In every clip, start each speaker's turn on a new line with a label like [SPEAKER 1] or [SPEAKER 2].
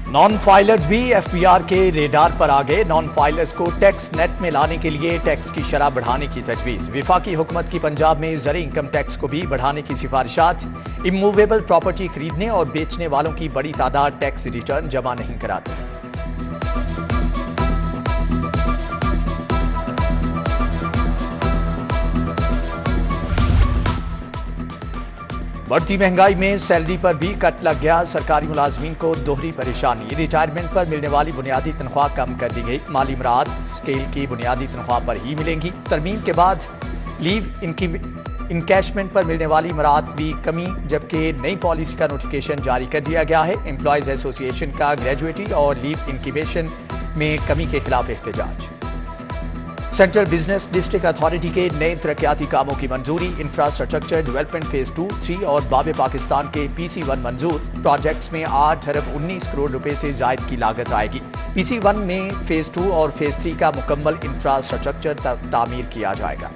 [SPEAKER 1] Non filers भी FBR के radar पर आ गए। नॉन फाइलर्स को टैक्स नेट में लाने के लिए टैक्स की शरह बढ़ाने की तजवीज़। वफाकी हुकूमत की पंजाब में ज़री इनकम टैक्स को भी बढ़ाने की सिफारिशात। इमूवेबल प्रॉपर्टी खरीदने और बेचने वालों की बड़ी तादाद टैक्स रिटर्न जमा नहीं कराती। बढ़ती महंगाई में सैलरी पर भी कट लग गया। सरकारी मुलाजमीन को दोहरी परेशानी। रिटायरमेंट पर मिलने वाली बुनियादी तनख्वाह कम कर दी गई। माली मराहत स्केल की बुनियादी तनख्वाह पर ही मिलेंगी। तरमीम के बाद लीव इनकैशमेंट पर मिलने वाली मराहत भी कमी, जबकि नई पॉलिसी का नोटिफिकेशन जारी कर दिया गया है। एम्प्लॉयज एसोसिएशन का ग्रेजुएटी और लीव इंक्यूबेशन में कमी के खिलाफ एहतजाज। सेंट्रल बिजनेस डिस्ट्रिक्ट अथॉरिटी के नए तरक्याती कामों की मंजूरी। इंफ्रास्ट्रक्चर डेवलपमेंट फेज 2, 3 और बाबे पाकिस्तान के PC1 मंजूर। प्रोजेक्ट्स में 8 अरब 19 करोड़ रुपए से जायद की लागत आएगी। PC1 में फेज 2 और फेज 3 का मुकम्मल इंफ्रास्ट्रक्चर तामीर किया जाएगा।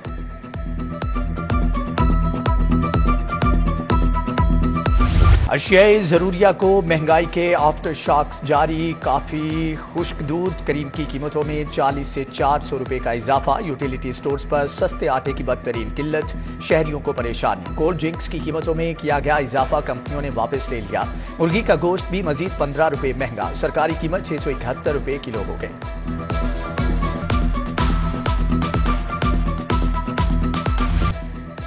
[SPEAKER 1] अशियाए ज़रूरिया को महंगाई के आफ्टर शॉक्स जारी। काफ़ी, खुश्क दूध, करीम की कीमतों में 40 से 400 रुपए का इजाफा। यूटिलिटी स्टोर्स पर सस्ते आटे की बदतरीन किल्लत, शहरियों को परेशानी। कोल्ड ड्रिंक्स की कीमतों में किया गया इजाफा, कंपनियों ने वापस ले लिया। मुर्गी का गोश्त भी मजीद 15 रुपए महंगा। सरकारी कीमत 671 रुपए किलो हो गई।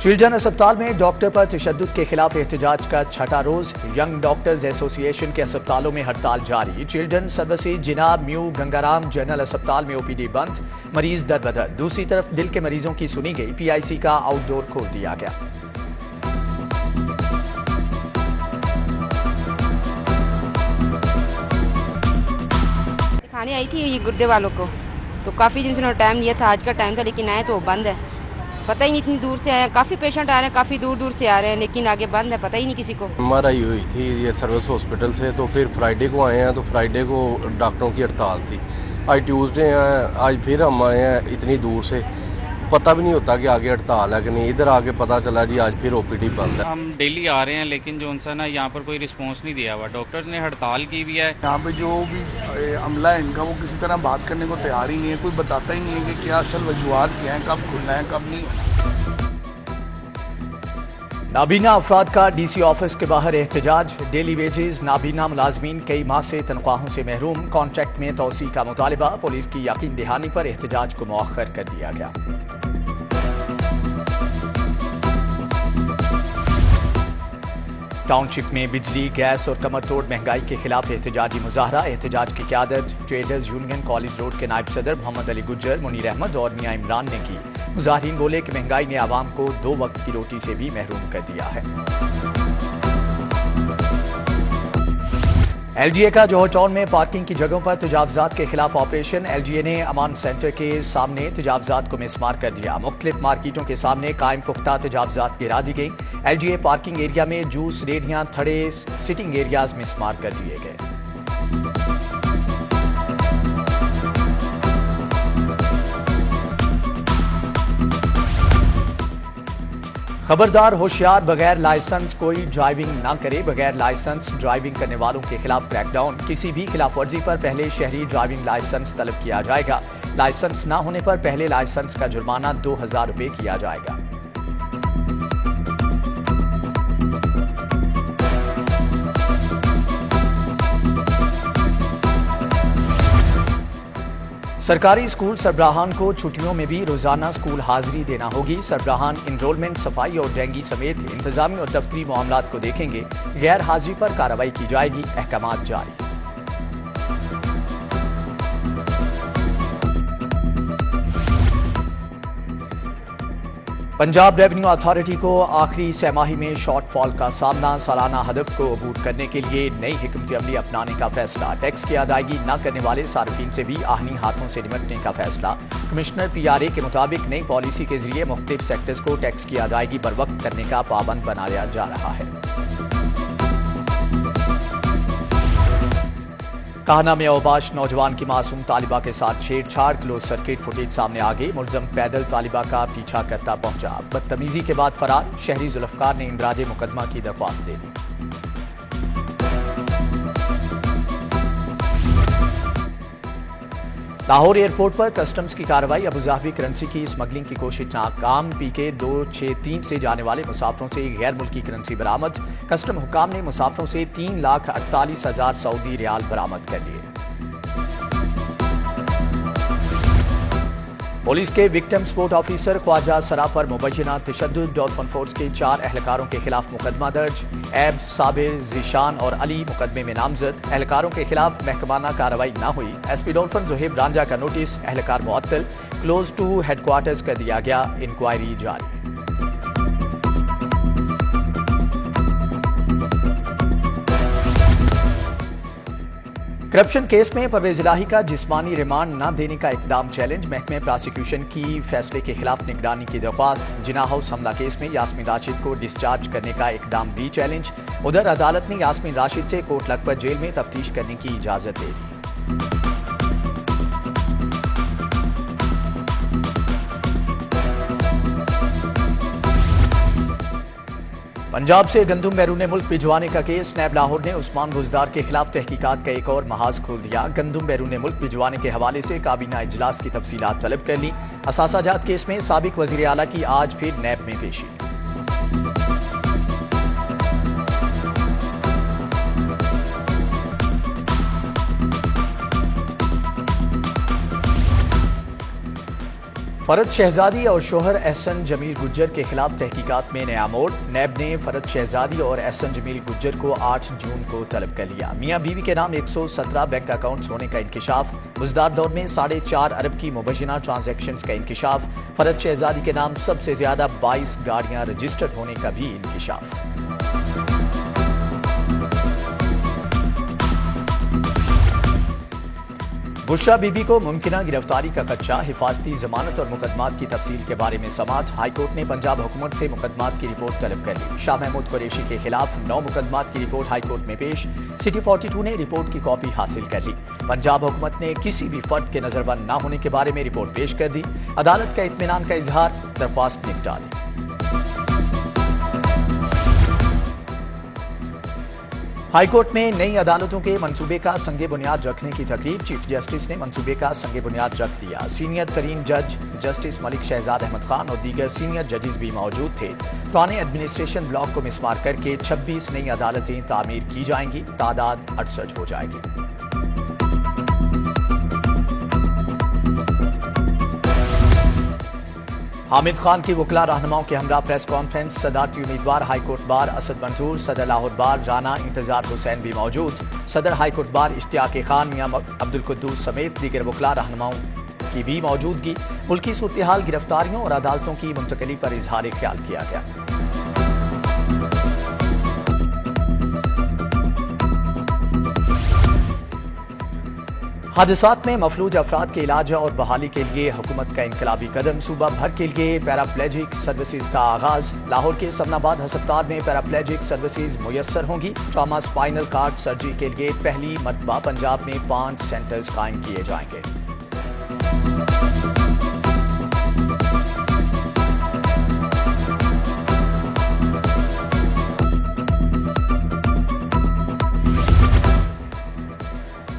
[SPEAKER 1] चिल्ड्रन अस्पताल में डॉक्टर पर तशद्दुद के खिलाफ एहतजाज का छठा रोज। यंग डॉक्टर्स एसोसिएशन के अस्पतालों में हड़ताल जारी। चिल्ड्रन सर्विसेज जिनाब म्यू गंगाराम जनरल अस्पताल में OPD बंद, मरीज दर बदर। दूसरी तरफ दिल के मरीजों की सुनी गई। PIC का आउटडोर खोल दिया गया।
[SPEAKER 2] दिखाने आई थी ये गुर्दे वालों को, तो काफ़ी दिन से उन्होंने टाइम दिया था, आज का टाइम था, लेकिन आए तो बंद है। पता ही नहीं, इतनी दूर से आए हैं, काफ़ी पेशेंट आ रहे हैं, काफ़ी दूर दूर से आ रहे हैं, लेकिन आगे बंद है, पता ही नहीं किसी को।
[SPEAKER 3] MRI हुई थी ये सर्विस हॉस्पिटल से, तो फिर फ्राइडे को आए हैं, तो फ्राइडे को डॉक्टरों की हड़ताल थी। आज ट्यूसडे हैं, आज फिर हम आए हैं इतनी दूर से, पता भी नहीं होता कि आगे हड़ताल है कि नहीं। इधर आके पता चला जी आज फिर OPD बंद है।
[SPEAKER 4] हम डेली आ रहे हैं, लेकिन जो उनसे ना यहाँ पर कोई रिस्पांस नहीं दिया हुआ। डॉक्टर्स ने हड़ताल की भी है।
[SPEAKER 5] यहाँ पे जो भी अमला है इनका, वो किसी तरह बात करने को तैयार ही नहीं है। कोई बताता ही नहीं है कि क्या असल वजूहत क्या है, कब खुलना है कब नहीं।
[SPEAKER 1] नाबीना अफराद का DC ऑफिस के बाहर एहतजाज। डेली वेजेस नाबीना मुलाजमीन कई माह से तनख्वाहों से महरूम। कॉन्ट्रैक्ट में तोसी का मुतालिबा। पुलिस की यकीन दहानी पर एहतजाज को मौखर कर दिया गया। टाउनशिप में बिजली, गैस और कमर तोड़ महंगाई के खिलाफ एहतजाजी मुजाहरा। एहतजाज की क़यादत ट्रेडर्स यूनियन कॉलेज रोड के नायब सदर मोहम्मद अली गुज्जर, मुनीर अहमद और मियां इमरान ने की। मुजाहिरीन बोले कि महंगाई ने आवाम को 2 वक्त की रोटी से भी महरूम कर दिया है। LGA का जौहर टाउन में पार्किंग की जगहों पर तजावजात के खिलाफ ऑपरेशन। LGA ने अमान सेंटर के सामने तजावजात को मिसमार कर दिया। मुख्तलिफ मार्केटों के सामने कायम पुख्ता तजावजात गिरा दी गई। LGA पार्किंग एरिया में जूस, रेहड़ियां, थड़े, सिटिंग एरियाज मिसमार कर दिए गए। खबरदार होशियार, बगैर लाइसेंस कोई ड्राइविंग ना करे। बगैर लाइसेंस ड्राइविंग करने वालों के खिलाफ क्रैकडाउन। किसी भी खिलाफ वर्जी पर पहले शहरी ड्राइविंग लाइसेंस तलब किया जाएगा। लाइसेंस ना होने पर पहले लाइसेंस का जुर्माना 2000 रुपए किया जाएगा। सरकारी स्कूल सरबराहान को छुट्टियों में भी रोजाना स्कूल हाजिरी देना होगी। सरबराहान इनरोलमेंट, सफाई और डेंगी समेत इंतजामी और दफ्तरी मामलात को देखेंगे। गैर हाजिरी पर कार्रवाई की जाएगी। अहकामात जारी। पंजाब रेवेन्यू अथॉरिटी को आखिरी सहमाही में शॉर्टफॉल का सामना। सालाना हदफ को अबूर करने के लिए नई हिकमत अमली अपनाने का फैसला। टैक्स की अदायगी न करने वाले सार्फिन से भी आहनी हाथों से निपटने का फैसला। कमिश्नर PRA के मुताबिक नई पॉलिसी के जरिए मुख्तलिफ सेक्टर्स को टैक्स की अदायगी बर वक्त करने का पाबंद बनाया जा रहा है। काहना में अवबाश नौजवान की मासूम तालिबा के साथ छेड़छाड़। क्लोज सर्किट फुटेज सामने आ गई। मुलजम पैदल तालिबा का पीछा करता पहुंचा। बदतमीजी के बाद फरार। शहरी जुल्फकार ने इंदराज मुकदमा की दरख्वास्त दे दी। लाहौर एयरपोर्ट पर कस्टम्स की कार्रवाई। अबुधाबी करेंसी की स्मगलिंग की कोशिश नाकाम। PK 263 से जाने वाले मुसाफिरों से गैर मुल्की करेंसी बरामद। कस्टम हुकाम ने मुसाफिरों से 3,48,000 सऊदी रियाल बरामद कर लिए। पुलिस के विक्टिम सपोर्ट ऑफिसर ख्वाजा सरा पर मुबैना तशद्दुद। डॉल्फिन फोर्स के 4 एहलकारों के खिलाफ मुकदमा दर्ज। ऐब, साबिर, जीशान और अली मुकदमे में नामजद। एहलकारों के खिलाफ महकमाना कार्रवाई न हुई। SP डॉल्फिन जोहेब रांझा का नोटिस। एहलकार मुअत्तल। क्लोज टू हेडक्वार्टर्स कर दिया गया। इंक्वायरी जारी। करप्शन केस में परवेज इलाही का जिस्मानी रिमांड न देने का इकदाम चैलेंज। महकमे प्रोसिक्यूशन की फैसले के खिलाफ निगरानी की दरख्वास्त। जिना हाउस हमला केस में यास्मीन राशिद को डिस्चार्ज करने का इकदाम भी चैलेंज। उधर अदालत ने यास्मीन राशिद से कोर्ट लखपत जेल में तफ्तीश करने की इजाजत दे दी। पंजाब से गंदुम बैरून मुल्क भिजवाने का केस। नैब लाहौर ने उस्मान बुजदार के खिलाफ तहकीकात का एक और महाज खोल दिया। गंदुम बैरून मुल्क भिजवाने के हवाले से काबीना इजलास की तफसीलात तलब कर ली। असासाजात केस में साबिक वजीर आला की आज फिर नैब में पेशी। फरद शहजादी और शोहर एहसन जमील गुज्जर के खिलाफ तहकीकात में नया मोड़। नैब ने फरद शहजादी और एहसन जमील गुज्जर को 8 जून को तलब कर लिया। मियां बीवी के नाम 117 बैंक अकाउंट्स होने का इंकिशाफ। बुजदार दौर में 4.5 अरब की मुबैना ट्रांजैक्शंस का इंकिशाफ। फरद शहजादी के नाम सबसे ज्यादा 22 गाड़ियां रजिस्टर्ड होने का भी इंकिशाफ। बुशरा बीबी को मुमकिना गिरफ्तारी का खदशा। हिफाजती जमानत और मुकदमात की तफसील के बारे में समाअत। हाईकोर्ट ने पंजाब हुकूमत से मुकदमात की रिपोर्ट तलब कर ली। शाह महमूद कुरैशी के खिलाफ 9 मुकदमात की रिपोर्ट हाईकोर्ट में पेश। सिटी 42 ने रिपोर्ट की कॉपी हासिल कर ली। पंजाब हुकूमत ने किसी भी फर्द के नजरबंद न होने के बारे में रिपोर्ट पेश कर दी। अदालत का इत्मीनान का इजहार। दरख्वास्त निपटा दी। हाईकोर्ट में नई अदालतों के मंसूबे का संगे बुनियाद रखने की तकरीब। चीफ जस्टिस ने मंसूबे का संगे बुनियाद रख दिया। सीनियर तरीन जज जस्टिस मलिक शहजाद अहमद खान और दीगर सीनियर जजेस भी मौजूद थे। पुराने एडमिनिस्ट्रेशन ब्लॉक को मिसमार करके 26 नई अदालतें तामीर की जाएंगी। तादाद 68 हो जाएगी। हामिद खान की वकला रहनुमाओं के हमरा प्रेस कॉन्फ्रेंस। सदारती उम्मीदवार हाईकोर्ट बार असद मंसूर, सदर लाहौर बार राना इंतजार हुसैन भी मौजूद। सदर हाईकोर्ट बार इश्तियाक खान, मियां अब्दुल कुद्दूस समेत दीगर वकला रहनुमाओं की भी मौजूदगी। मुल्की सूरत-ए-हाल, गिरफ्तारियों और अदालतों की मुंतकिली पर इजहार ख्याल किया गया। हादसात में मफलूज अफराद के इलाज और बहाली के लिए हुकूमत का इनकलाबी कदम। सूबा भर के लिए पैराप्लेजिक सर्विसेज का आगाज। लाहौर के समनाबाद हस्पताल में पैराप्लेजिक सर्विसेज मुयस्सर होंगी। ट्रॉमा स्पाइनल कार्ड सर्जरी के लिए पहली मरतबा पंजाब में 5 सेंटर्स कायम किए जाएंगे।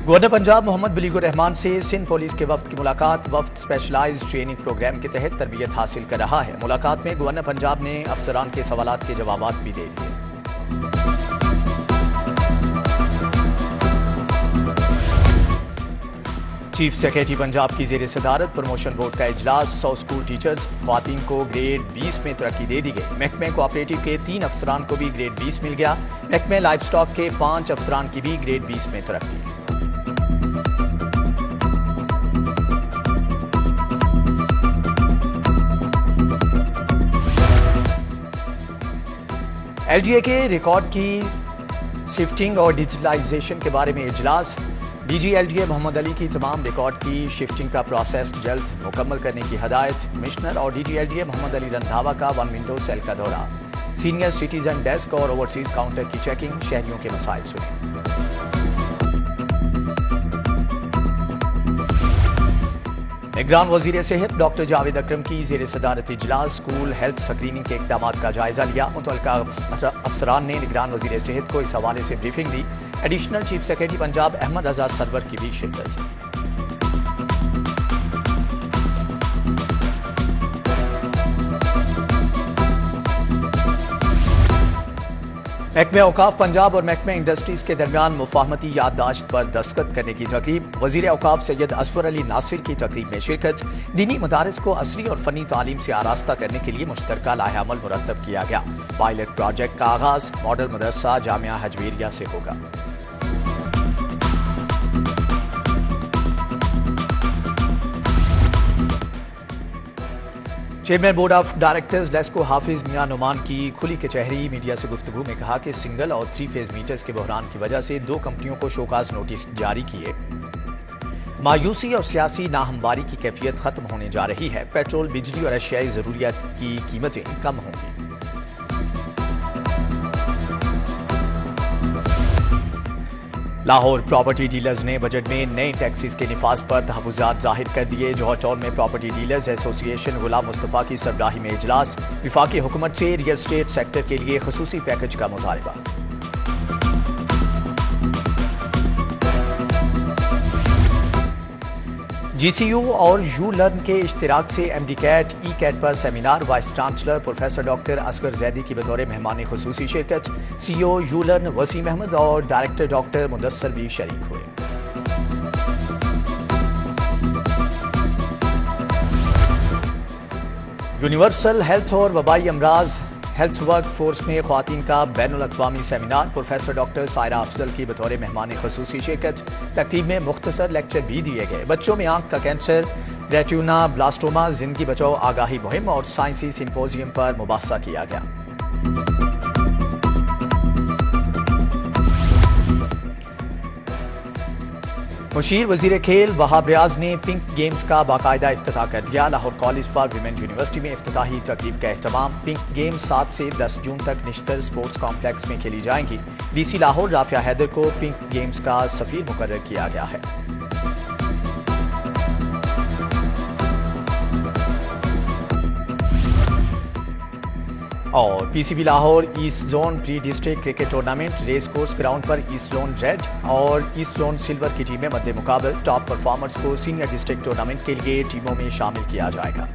[SPEAKER 1] गवर्नर पंजाब मोहम्मद बलीगुर रहमान से सिंध पुलिस के वफ्द की मुलाकात। वफ्द स्पेशलाइज्ड ट्रेनिंग प्रोग्राम के तहत तरबियत हासिल कर रहा है। मुलाकात में गवर्नर पंजाब ने अफसरान के सवालात के जवाब भी दे दिए। चीफ सेक्रेटरी पंजाब की जेर सदारत प्रमोशन बोर्ड का इजलास। 100 स्कूल टीचर्स ख्वातीन को ग्रेड 20 में तरक्की दे दी गई। महकमे कोऑपरेटिव के 3 अफसरान को भी ग्रेड 20 मिल गया। महकमे लाइफ स्टॉक के 5 अफसरान की भी ग्रेड 20 में तरक्की। LGA के रिकॉर्ड की शिफ्टिंग और डिजिटलाइजेशन के बारे में इजलास। DG LGA मोहम्मद अली की तमाम रिकॉर्ड की शिफ्टिंग का प्रोसेस जल्द मुकम्मल करने की हदायत। कमिश्नर और DG LGA मोहम्मद अली रंधावा का 1 विंडो सेल का दौरा। सीनियर सिटीजन डेस्क और ओवरसीज काउंटर की चेकिंग। शहरियों के मसाइल सुने। निगरान वजीर सेहत डॉक्टर जावेद अकरम की जेर सदारत इजलास। स्कूल हेल्थ स्क्रीनिंग के इकदाम का जायजा लिया। मुतल्लिका अफसरान ने निगरान वजीर सेहत को इस हवाले से ब्रीफिंग दी। Additional chief secretary Punjab Ahmad Raza Sarwar की भी शिरकत। महकमे औकाफ पंजाब और महकमे इंडस्ट्रीज के दरमियान मुफाहमती याददाश्त पर दस्तखत करने की तकरीब। वजीर औकाफ सैयद असवर अली नासिर की तकरीब में शिरकत। दीनी मदारिस को असरी और फनी तालीम से आरास्ता करने के लिए मुश्तरका लाहेअमल मुरतब किया गया। पायलट प्रोजेक्ट का आगाज मॉडल मदरसा जामिया हजवेरिया से होगा। Chairman board of directors LESCO Hafiz Mian Numan की खुली कचहरी मीडिया से गुफ्तगू में कहा कि सिंगल और 3 फेज मीटर्स के बहरान की वजह से 2 कंपनियों को शोकाज नोटिस जारी किए। मायूसी और सियासी नाहमवारी की कैफियत खत्म होने जा रही है। पेट्रोल, बिजली और अशियाई जरूरियात की कीमतें कम होंगी। लाहौर प्रॉपर्टी डीलर्स ने बजट में नए टैक्सेस के निफाज पर तहफ़्फ़ुज़ात जाहिर कर दिए। जौहर टाउन में प्रॉपर्टी डीलर्स एसोसिएशन गुलाम मुस्तफ़ा की सरबराही में इजलास। विफाकी हुकूमत से रियल एस्टेट सेक्टर के लिए खसूसी पैकेज का मुतालबा। GCU और यू लर्न के इश्तिराक से MD कैट ई कैट पर seminar. Vice chancellor professor doctor Asghar Zaidi की बतौर मेहमान खुसूसी शिरकत। CEO U learn Waseem Ahmed और डायरेक्टर डॉक्टर मुदस्सर भी शरीक हुए। यूनिवर्सल हेल्थ और वबाई अमराज हेल्थ वर्क फोर्स में ख्वातीन का बैनुल अक़वामी seminar. Professor doctor Saira Afzal की बतौर मेहमान खुसूसी शिरकत। तकरीब में मुख्तसर लेक्चर भी दिए गए। बच्चों में आंख का कैंसर, रेटिना ब्लास्टोमा, जिंदगी बचाओ आगाही मुहिम और साइंसी सिंपोजियम पर मुबाहसा किया गया। मुशीर वजीर खेल वहाब रियाज ने पिंक गेम्स का बाकायदा इफ्तिताह कर दिया। Lahore college for women university में इफ्तिताही तकरीब का एहतमाम। पिंक गेम्स 7 से 10 जून तक निश्तर स्पोर्ट्स कॉम्प्लेक्स में खेली जाएंगी। DC लाहौर राफिया हैदर को पिंक गेम्स का सफीर मुकर्रर किया गया है। और PCB Lahore east zone pre district cricket tournament race course ground पर ईस्ट जोन रेड और ईस्ट जोन सिल्वर की टीमें मद्दे मुकाबल। टॉप परफॉर्मर्स को सीनियर डिस्ट्रिक्ट टूर्नामेंट के लिए टीमों में शामिल किया जाएगा।